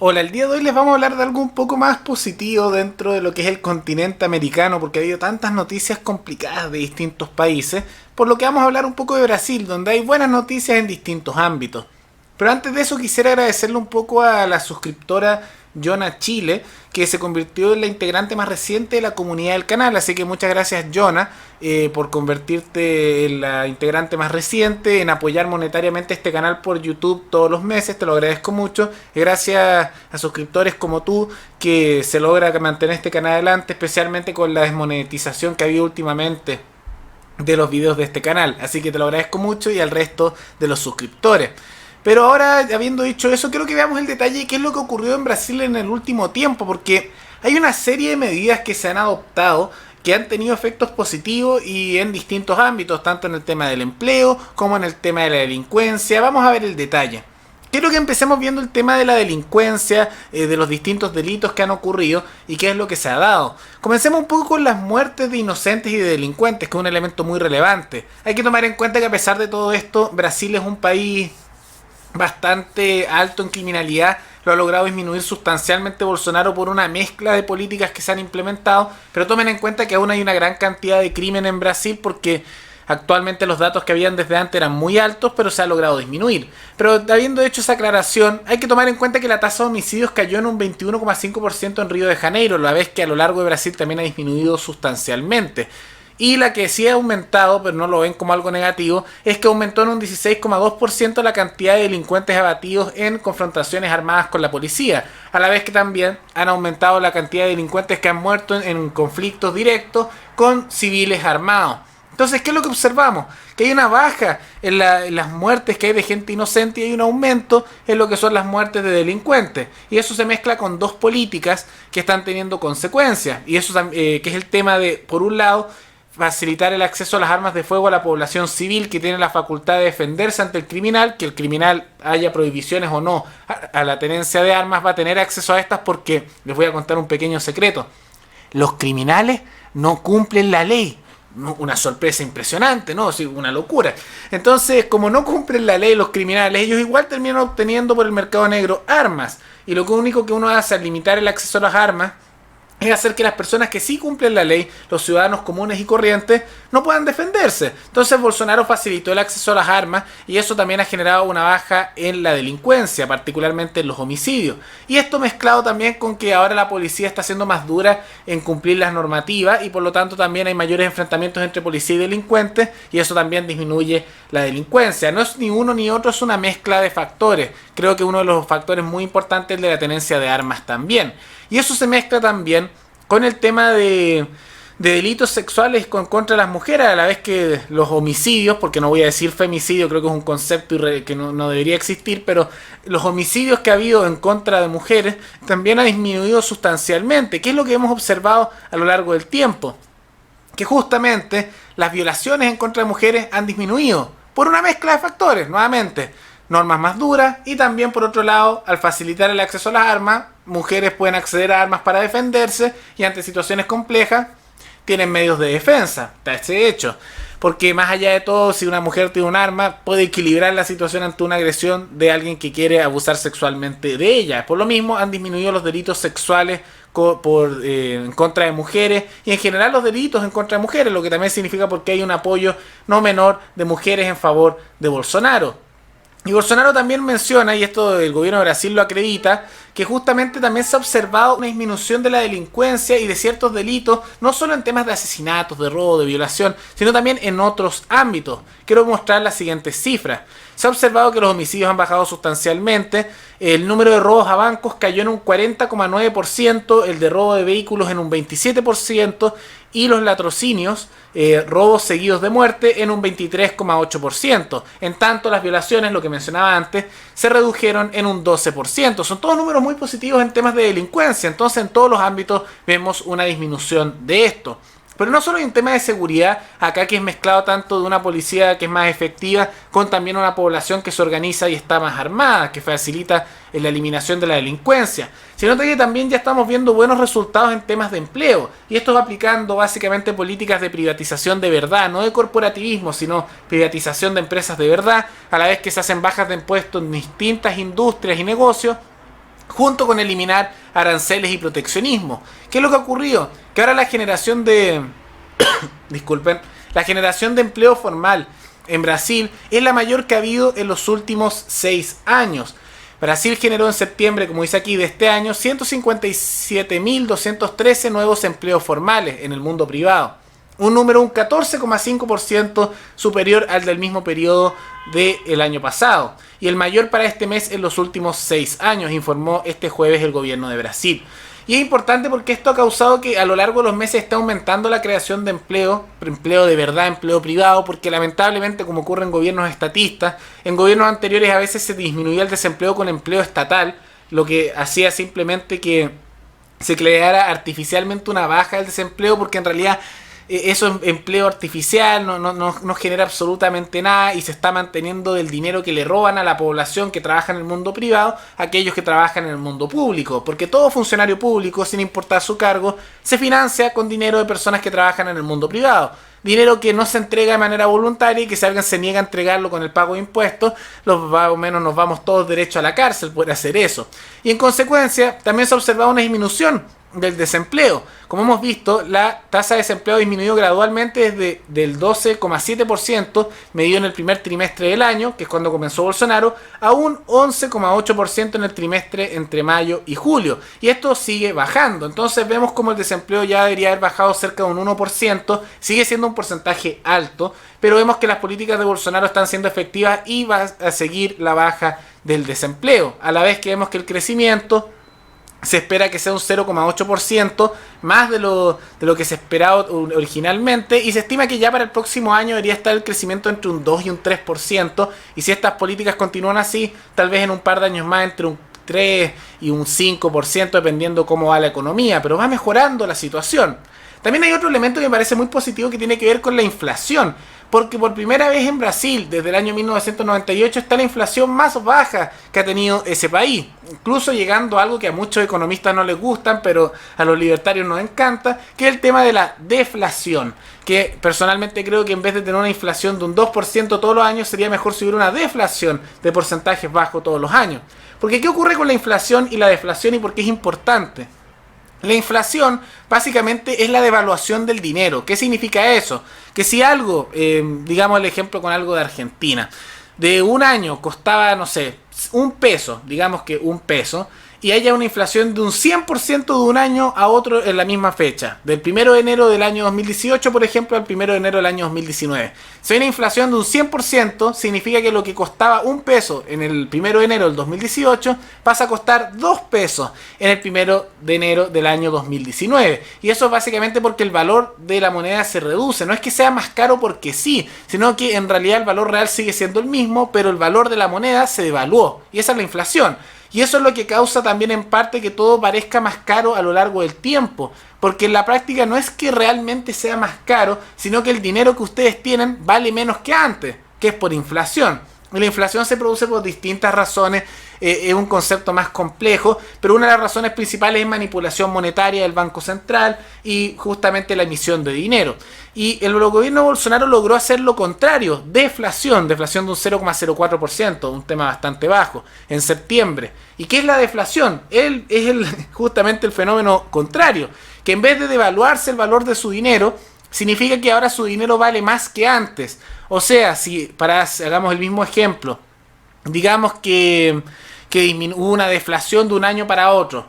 Hola, el día de hoy les vamos a hablar de algo un poco más positivo dentro de lo que es el continente americano, porque ha habido tantas noticias complicadas de distintos países, por lo que vamos a hablar un poco de Brasil, donde hay buenas noticias en distintos ámbitos. Pero antes de eso quisiera agradecerle un poco a la suscriptora Jonah Chile, que se convirtió en la integrante más reciente de la comunidad del canal. Así que muchas gracias, Jonah, por convertirte en la integrante más reciente, en apoyar monetariamente este canal por YouTube todos los meses. Te lo agradezco mucho. Gracias a suscriptores como tú que se logra mantener este canal adelante, especialmente con la desmonetización que ha habido últimamente de los videos de este canal. Así que te lo agradezco mucho, y al resto de los suscriptores. Pero ahora, habiendo dicho eso, quiero que veamos el detalle de qué es lo que ocurrió en Brasil en el último tiempo, porque hay una serie de medidas que se han adoptado que han tenido efectos positivos y en distintos ámbitos, tanto en el tema del empleo como en el tema de la delincuencia. Vamos a ver el detalle. Quiero que empecemos viendo el tema de la delincuencia, de los distintos delitos que han ocurrido y qué es lo que se ha dado. Comencemos un poco con las muertes de inocentes y de delincuentes, que es un elemento muy relevante. Hay que tomar en cuenta que a pesar de todo esto, Brasil es un país bastante alto en criminalidad. Lo ha logrado disminuir sustancialmente Bolsonaro por una mezcla de políticas que se han implementado, pero tomen en cuenta que aún hay una gran cantidad de crimen en Brasil, porque actualmente los datos que habían desde antes eran muy altos, pero se ha logrado disminuir. Pero habiendo hecho esa aclaración, hay que tomar en cuenta que la tasa de homicidios cayó en un 21,5% en Río de Janeiro, a la vez que a lo largo de Brasil también ha disminuido sustancialmente. Y la que sí ha aumentado, pero no lo ven como algo negativo, es que aumentó en un 16,2% la cantidad de delincuentes abatidos en confrontaciones armadas con la policía, a la vez que también han aumentado la cantidad de delincuentes que han muerto en conflictos directos con civiles armados. Entonces, ¿qué es lo que observamos? Que hay una baja en las muertes que hay de gente inocente, y hay un aumento en lo que son las muertes de delincuentes. Y eso se mezcla con dos políticas que están teniendo consecuencias. Y eso que es el tema de, por un lado, facilitar el acceso a las armas de fuego a la población civil, que tiene la facultad de defenderse ante el criminal, que el criminal haya prohibiciones o no a la tenencia de armas, va a tener acceso a estas, porque les voy a contar un pequeño secreto. Los criminales no cumplen la ley. Una sorpresa impresionante, ¿no? Sí, una locura. Entonces, como no cumplen la ley los criminales, ellos igual terminan obteniendo por el mercado negro armas. Y lo único que uno hace al limitar el acceso a las armas es hacer que las personas que sí cumplen la ley, los ciudadanos comunes y corrientes, no puedan defenderse. Entonces Bolsonaro facilitó el acceso a las armas, y eso también ha generado una baja en la delincuencia, particularmente en los homicidios. Y esto mezclado también con que ahora la policía está siendo más dura en cumplir las normativas, y por lo tanto también hay mayores enfrentamientos entre policía y delincuentes, y eso también disminuye la delincuencia. No es ni uno ni otro, es una mezcla de factores. Creo que uno de los factores muy importantes es el de la tenencia de armas también. Y eso se mezcla también con el tema de delitos sexuales contra las mujeres, a la vez que los homicidios, porque no voy a decir femicidio, creo que es un concepto que no debería existir, pero los homicidios que ha habido en contra de mujeres también ha disminuido sustancialmente. ¿Qué es lo que hemos observado a lo largo del tiempo? Que justamente las violaciones en contra de mujeres han disminuido por una mezcla de factores, nuevamente. Normas más duras, y también por otro lado, al facilitar el acceso a las armas, mujeres pueden acceder a armas para defenderse, y ante situaciones complejas tienen medios de defensa. Está ese hecho, porque más allá de todo, si una mujer tiene un arma, puede equilibrar la situación ante una agresión de alguien que quiere abusar sexualmente de ella. Por lo mismo han disminuido los delitos sexuales en contra de mujeres, y en general los delitos en contra de mujeres, lo que también significa porque hay un apoyo no menor de mujeres en favor de Bolsonaro. Y Bolsonaro también menciona, y esto el gobierno de Brasil lo acredita, que justamente también se ha observado una disminución de la delincuencia y de ciertos delitos, no solo en temas de asesinatos, de robo, de violación, sino también en otros ámbitos. Quiero mostrar las siguientes cifras. Se ha observado que los homicidios han bajado sustancialmente, el número de robos a bancos cayó en un 40,9%, el de robo de vehículos en un 27%, y los latrocinios, robos seguidos de muerte, en un 23,8%. En tanto, las violaciones, lo que mencionaba antes, se redujeron en un 12%. Son todos números muy positivos en temas de delincuencia. Entonces, en todos los ámbitos vemos una disminución de esto. Pero no solo hay un tema de seguridad acá que es mezclado tanto de una policía que es más efectiva con también una población que se organiza y está más armada, que facilita la eliminación de la delincuencia, sino que también ya estamos viendo buenos resultados en temas de empleo, y esto va aplicando básicamente políticas de privatización de verdad, no de corporativismo, sino privatización de empresas de verdad, a la vez que se hacen bajas de impuestos en distintas industrias y negocios, junto con eliminar aranceles y proteccionismo. ¿Qué es lo que ha ocurrido? Que ahora la generación de la generación de empleo formal en Brasil es la mayor que ha habido en los últimos 6 años. Brasil generó en septiembre, como dice aquí, de este año 157.213 nuevos empleos formales en el mundo privado, un número un 14,5% superior al del mismo periodo del año pasado, y el mayor para este mes en los últimos 6 años, informó este jueves el gobierno de Brasil. Y es importante porque esto ha causado que a lo largo de los meses esté aumentando la creación de empleo de verdad, empleo privado, porque lamentablemente, como ocurre en gobiernos estatistas, en gobiernos anteriores a veces se disminuía el desempleo con empleo estatal, lo que hacía simplemente que se creara artificialmente una baja del desempleo, porque en realidad eso es empleo artificial, no genera absolutamente nada, y se está manteniendo del dinero que le roban a la población que trabaja en el mundo privado, aquellos que trabajan en el mundo público, porque todo funcionario público, sin importar su cargo, se financia con dinero de personas que trabajan en el mundo privado. Dinero que no se entrega de manera voluntaria, y que si alguien se niega a entregarlo con el pago de impuestos, más o menos nos vamos todos derecho a la cárcel por hacer eso. Y en consecuencia también se ha observado una disminución del desempleo. Como hemos visto, la tasa de desempleo ha disminuido gradualmente desde del 12,7% medido en el primer trimestre del año, que es cuando comenzó Bolsonaro, a un 11,8% en el trimestre entre mayo y julio. Y esto sigue bajando. Entonces vemos como el desempleo ya debería haber bajado cerca de un 1%. Sigue siendo un porcentaje alto, pero vemos que las políticas de Bolsonaro están siendo efectivas y va a seguir la baja del desempleo. A la vez que vemos que el crecimiento se espera que sea un 0,8% más de lo que se esperaba originalmente, y se estima que ya para el próximo año debería estar el crecimiento entre un 2 y un 3%, y si estas políticas continúan así, tal vez en un par de años más entre un 3 y un 5%, dependiendo cómo va la economía, pero va mejorando la situación. También hay otro elemento que me parece muy positivo, que tiene que ver con la inflación, porque por primera vez en Brasil, desde el año 1998, está la inflación más baja que ha tenido ese país, incluso llegando a algo que a muchos economistas no les gustan, pero a los libertarios nos encanta, que es el tema de la deflación, que personalmente creo que en vez de tener una inflación de un 2% todos los años, sería mejor si hubiera una deflación de porcentajes bajos todos los años. Porque ¿qué ocurre con la inflación y la deflación, y por qué es importante? La inflación básicamente es la devaluación del dinero. ¿Qué significa eso? Que si algo, digamos el ejemplo con algo de Argentina, de un año costaba, no sé, un peso, digamos que un peso, y haya una inflación de un 100% de un año a otro en la misma fecha, del 1 de enero del año 2018, por ejemplo, al 1 de enero del año 2019. Si hay una inflación de un 100%, significa que lo que costaba un peso en el 1 de enero del 2018 pasa a costar 2 pesos en el 1 de enero del año 2019. Y eso es básicamente porque el valor de la moneda se reduce. No es que sea más caro porque sí, sino que en realidad el valor real sigue siendo el mismo, pero el valor de la moneda se devaluó. Y esa es la inflación. Y eso es lo que causa también en parte que todo parezca más caro a lo largo del tiempo. Porque en la práctica no es que realmente sea más caro, sino que el dinero que ustedes tienen vale menos que antes, que es por inflación. Y la inflación se produce por distintas razones, es un concepto más complejo, pero una de las razones principales es manipulación monetaria del Banco Central y justamente la emisión de dinero. Y el gobierno de Bolsonaro logró hacer lo contrario, deflación de un 0,04%, un tema bastante bajo, en septiembre. ¿Y qué es la deflación? Es justamente el fenómeno contrario, que en vez de devaluarse el valor de su dinero, significa que ahora su dinero vale más que antes. O sea, si hagamos el mismo ejemplo, digamos que hubo una deflación de un año para otro,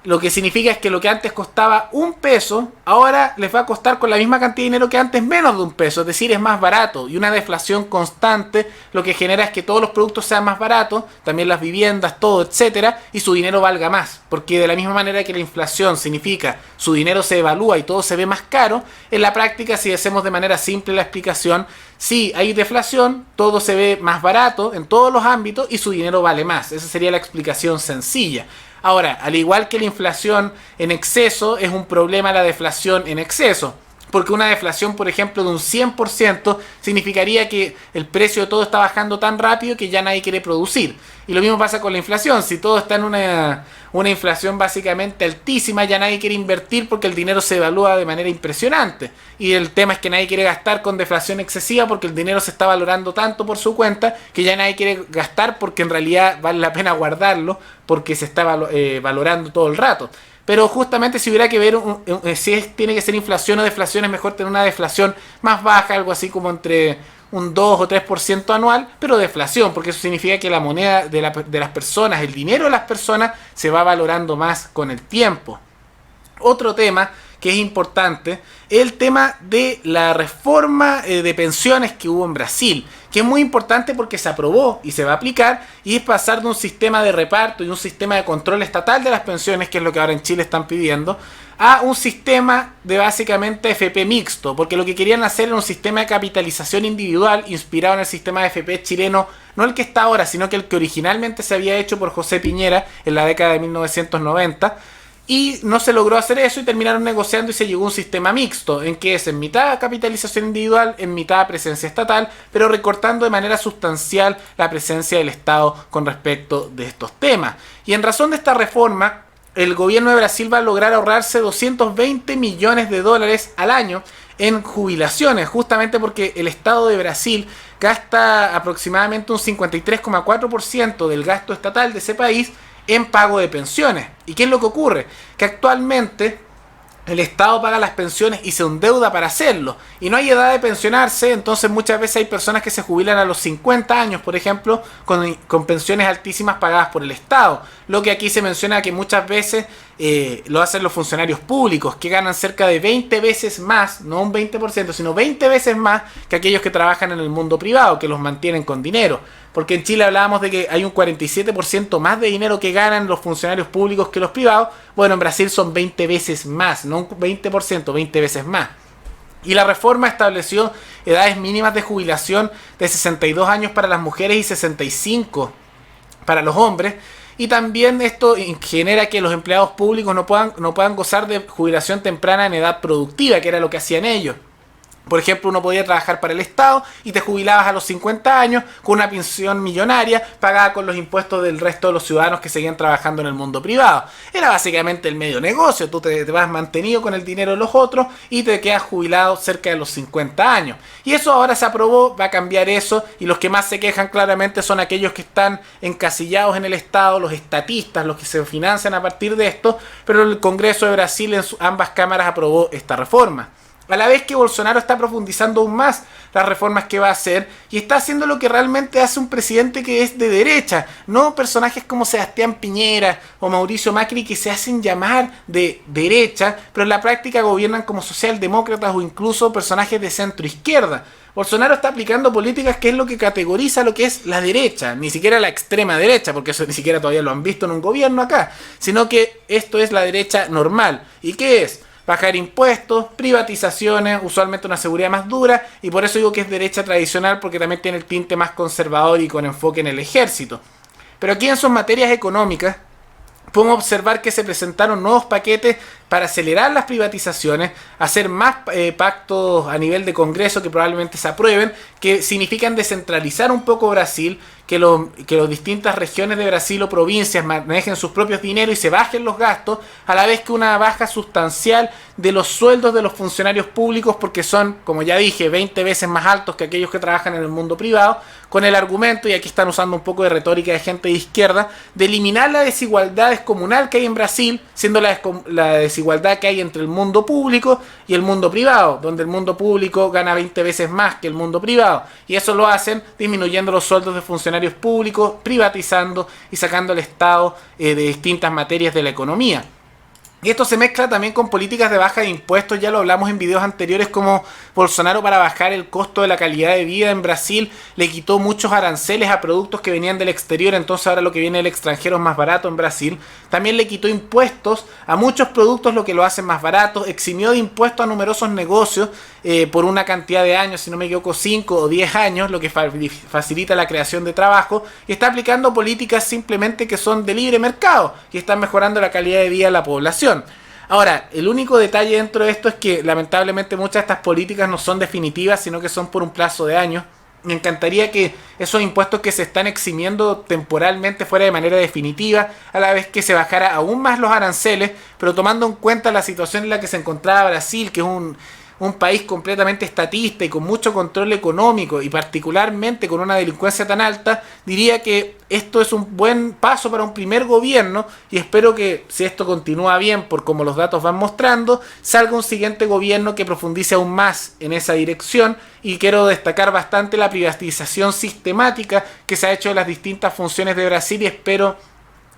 lo que significa es que lo que antes costaba un peso, ahora les va a costar con la misma cantidad de dinero que antes menos de un peso, es decir, es más barato. Y una deflación constante lo que genera es que todos los productos sean más baratos, también las viviendas, todo, etcétera, y su dinero valga más. Porque de la misma manera que la inflación significa su dinero se evalúa y todo se ve más caro, en la práctica, si hacemos de manera simple la explicación, si hay deflación, todo se ve más barato en todos los ámbitos y su dinero vale más. Esa sería la explicación sencilla. Ahora, al igual que la inflación en exceso, es un problema la deflación en exceso. porque una deflación, por ejemplo, de un 100% significaría que el precio de todo está bajando tan rápido que ya nadie quiere producir. Y lo mismo pasa con la inflación. Si todo está en una inflación básicamente altísima, ya nadie quiere invertir porque el dinero se evalúa de manera impresionante. Y el tema es que nadie quiere gastar con deflación excesiva porque el dinero se está valorando tanto por su cuenta que ya nadie quiere gastar porque en realidad vale la pena guardarlo porque se está valorando todo el rato. Pero justamente si hubiera que ver tiene que ser inflación o deflación, es mejor tener una deflación más baja, algo así como entre un 2 o 3% anual, pero deflación, porque eso significa que la moneda de las personas, el dinero de las personas, se va valorando más con el tiempo. Otro tema que es importante es el tema de la reforma de pensiones que hubo en Brasil, que es muy importante porque se aprobó y se va a aplicar, y es pasar de un sistema de reparto y un sistema de control estatal de las pensiones, que es lo que ahora en Chile están pidiendo, a un sistema de básicamente FP mixto, porque lo que querían hacer era un sistema de capitalización individual inspirado en el sistema de FP chileno, no el que está ahora, sino que el que originalmente se había hecho por José Piñera en la década de 1990, y no se logró hacer eso y terminaron negociando y se llegó a un sistema mixto, en que es en mitad capitalización individual, en mitad presencia estatal, pero recortando de manera sustancial la presencia del Estado con respecto de estos temas. Y en razón de esta reforma, el gobierno de Brasil va a lograr ahorrarse 220 millones de dólares al año en jubilaciones, justamente porque el Estado de Brasil gasta aproximadamente un 53,4% del gasto estatal de ese país en pago de pensiones. ¿Y qué es lo que ocurre? Que actualmente el Estado paga las pensiones y se endeuda para hacerlo. Y no hay edad de pensionarse, entonces muchas veces hay personas que se jubilan a los 50 años, por ejemplo, con pensiones altísimas pagadas por el Estado. Lo que aquí se menciona que muchas veces lo hacen los funcionarios públicos, que ganan cerca de 20 veces más, no un 20%, sino 20 veces más que aquellos que trabajan en el mundo privado, que los mantienen con dinero. Porque en Chile hablábamos de que hay un 47% más de dinero que ganan los funcionarios públicos que los privados. Bueno, en Brasil son 20 veces más, no un 20%, 20 veces más. Y la reforma estableció edades mínimas de jubilación de 62 años para las mujeres y 65 para los hombres. Y también esto genera que los empleados públicos no puedan gozar de jubilación temprana en edad productiva, que era lo que hacían ellos. Por ejemplo, uno podía trabajar para el Estado y te jubilabas a los 50 años con una pensión millonaria pagada con los impuestos del resto de los ciudadanos que seguían trabajando en el mundo privado. Era básicamente el medio negocio. Tú te vas mantenido con el dinero de los otros y te quedas jubilado cerca de los 50 años. Y eso ahora se aprobó, va a cambiar eso, y los que más se quejan claramente son aquellos que están encasillados en el Estado, los estatistas, los que se financian a partir de esto, pero el Congreso de Brasil en ambas cámaras aprobó esta reforma. A la vez que Bolsonaro está profundizando aún más las reformas que va a hacer y está haciendo lo que realmente hace un presidente que es de derecha, no personajes como Sebastián Piñera o Mauricio Macri que se hacen llamar de derecha, pero en la práctica gobiernan como socialdemócratas o incluso personajes de centro izquierda. Bolsonaro está aplicando políticas que es lo que categoriza lo que es la derecha, ni siquiera la extrema derecha, porque eso ni siquiera todavía lo han visto en un gobierno acá, sino que esto es la derecha normal. ¿Y qué es? Bajar impuestos, privatizaciones, usualmente una seguridad más dura, y por eso digo que es derecha tradicional, porque también tiene el tinte más conservador y con enfoque en el ejército. Pero aquí en sus materias económicas podemos observar que se presentaron nuevos paquetes para acelerar las privatizaciones, hacer más pactos a nivel de Congreso que probablemente se aprueben, que significan descentralizar un poco Brasil, que las distintas regiones de Brasil o provincias manejen sus propios dineros y se bajen los gastos, a la vez que una baja sustancial de los sueldos de los funcionarios públicos, porque son, como ya dije, 20 veces más altos que aquellos que trabajan en el mundo privado, con el argumento, y aquí están usando un poco de retórica de gente de izquierda, de eliminar la desigualdad descomunal que hay en Brasil, siendo la desigualdad que hay entre el mundo público y el mundo privado, donde el mundo público gana 20 veces más que el mundo privado, y eso lo hacen disminuyendo los sueldos de funcionarios públicos, privatizando y sacando al Estado de distintas materias de la economía. Y esto se mezcla también con políticas de baja de impuestos, ya lo hablamos en videos anteriores, como Bolsonaro, para bajar el costo de la calidad de vida en Brasil, le quitó muchos aranceles a productos que venían del exterior, entonces ahora lo que viene del extranjero es más barato en Brasil. También le quitó impuestos a muchos productos, lo que lo hace más barato, eximió de impuestos a numerosos negocios por una cantidad de años, si no me equivoco 5 o 10 años, lo que facilita la creación de trabajo, y está aplicando políticas simplemente que son de libre mercado y están mejorando la calidad de vida de la población. Ahora, el único detalle dentro de esto es que lamentablemente muchas de estas políticas no son definitivas, sino que son por un plazo de años. Me encantaría que esos impuestos que se están eximiendo temporalmente fuera de manera definitiva, a la vez que se bajara aún más los aranceles, pero tomando en cuenta la situación en la que se encontraba Brasil, que es un país completamente estatista y con mucho control económico y particularmente con una delincuencia tan alta, diría que esto es un buen paso para un primer gobierno y espero que si esto continúa bien por como los datos van mostrando, salga un siguiente gobierno que profundice aún más en esa dirección. Y quiero destacar bastante la privatización sistemática que se ha hecho de las distintas funciones de Brasil y espero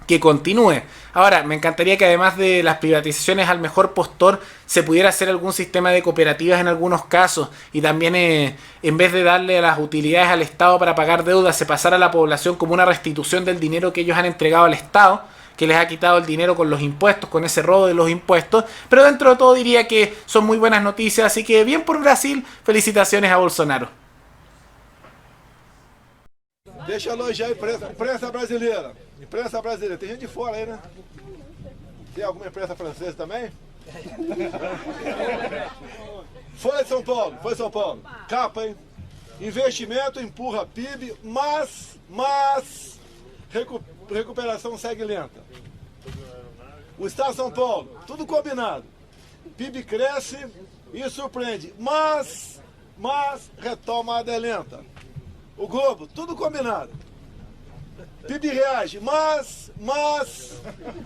que continúe. Ahora, me encantaría que además de las privatizaciones al mejor postor, se pudiera hacer algún sistema de cooperativas en algunos casos y también en vez de darle las utilidades al Estado para pagar deudas, se pasara a la población como una restitución del dinero que ellos han entregado al Estado, que les ha quitado el dinero con los impuestos, con ese robo de los impuestos, pero dentro de todo diría que son muy buenas noticias, así que bien por Brasil, felicitaciones a Bolsonaro. Deixa eu elogiar a imprensa brasileira. Imprensa brasileira. Tem gente de fora aí, né? Tem alguma imprensa francesa também? Folha de São Paulo, Folha de São Paulo. Capa, hein? Investimento empurra PIB, mas recuperação segue lenta. O Estado de São Paulo, tudo combinado. PIB cresce e surpreende, mas retomada é lenta. O Globo, tudo combinado. PIB reage, mas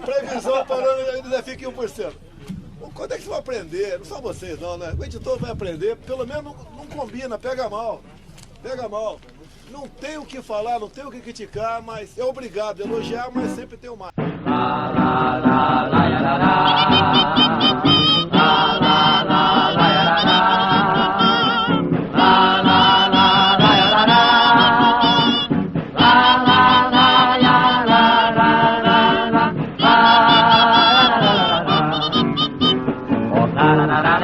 previsão parando ainda fica em 1%. Quando é que você vai aprender? Não só vocês não, né? O editor vai aprender, pelo menos não combina, pega mal. Pega mal. Não tem o que falar, não tem o que criticar, mas é obrigado a elogiar, mas sempre tem o mais.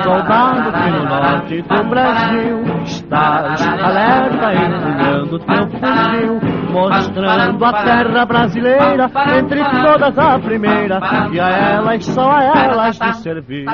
Soldado que no norte do Brasil estás alerta, empunhando teu fuzil, mostrando a terra brasileira, entre todas a primeira, e a elas, só a elas de servir.